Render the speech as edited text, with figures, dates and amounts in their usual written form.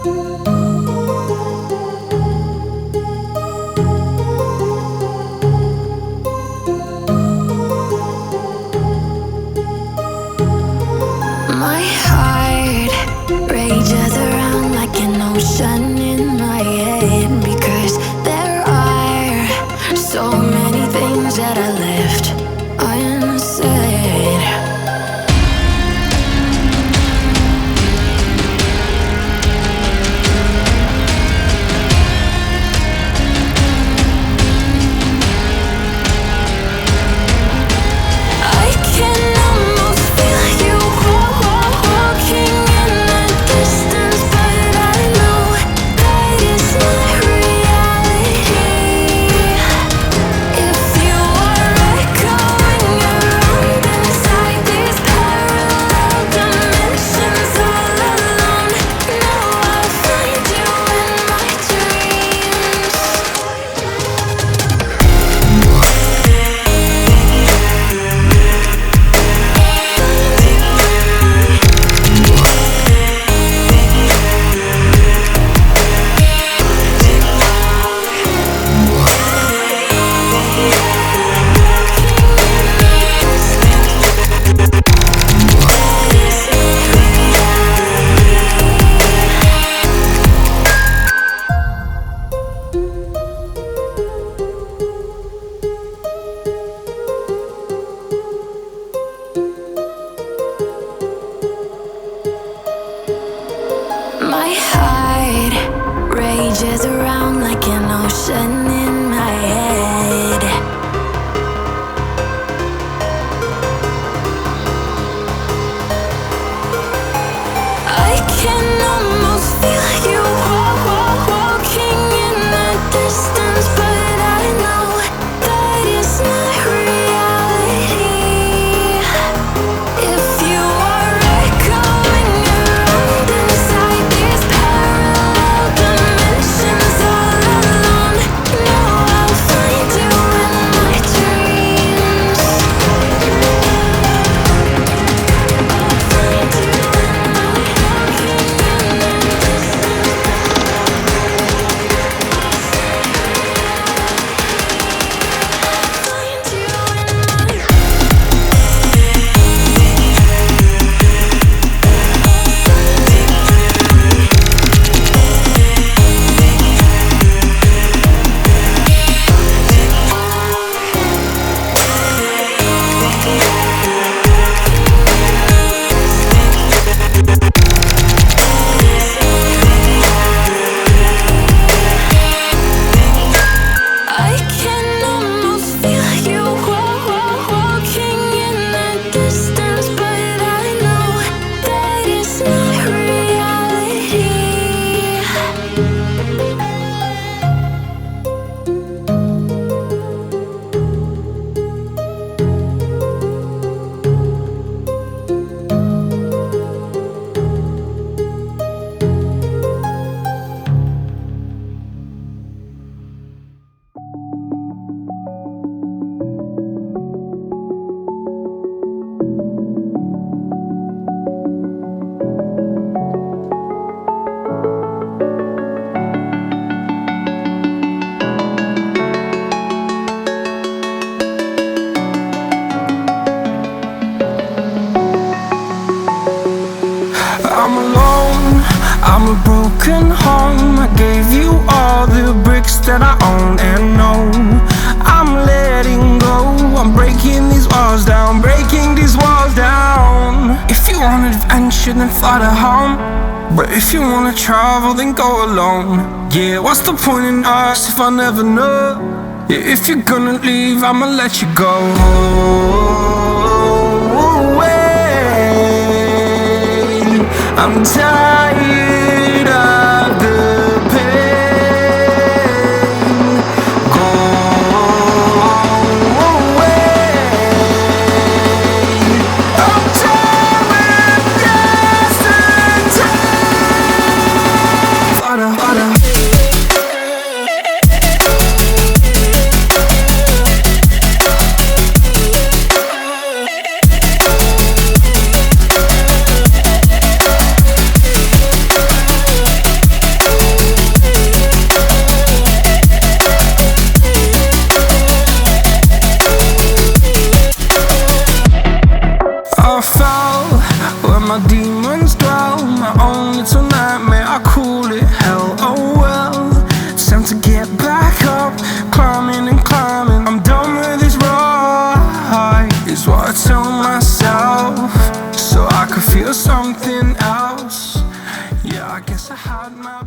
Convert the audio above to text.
My heart rages around like an ocean in my head, because there are so many things that I left unsaid. I can almost feel you walking in the distance, but I know that it's not reality. If you are echoing around inside these parallel dimensions all alone, know I'll find you in my dreams. My heart rages around like an ocean in my head. I can almost feel you walking in the distance, but I know that it's not reality. If you are echoing around inside these parallel dimensions all alone, know I'll find you in my dreams. I'll find you in my walking in the I can almost feel you walking in the distance, but I know that it's not reality. I'm alone, I'm a broken home. I gave you all the bricks that I own and know. I'm letting go, I'm breaking these walls down, breaking these walls down. If you want adventure, then fly to home. But if you wanna travel, then go alone. Yeah, what's the point in us if I never know? Yeah, if you're gonna leave, I'ma let you go. I'm tired of the pain. Go away. I'm tired of yesterday. Fada, fada. my demons dwell, my own little nightmare, I call it hell. Oh well, it's time to get back up, climbing and climbing. I'm done with this ride, is what I tell myself, so I could feel something else. Yeah, I guess I had my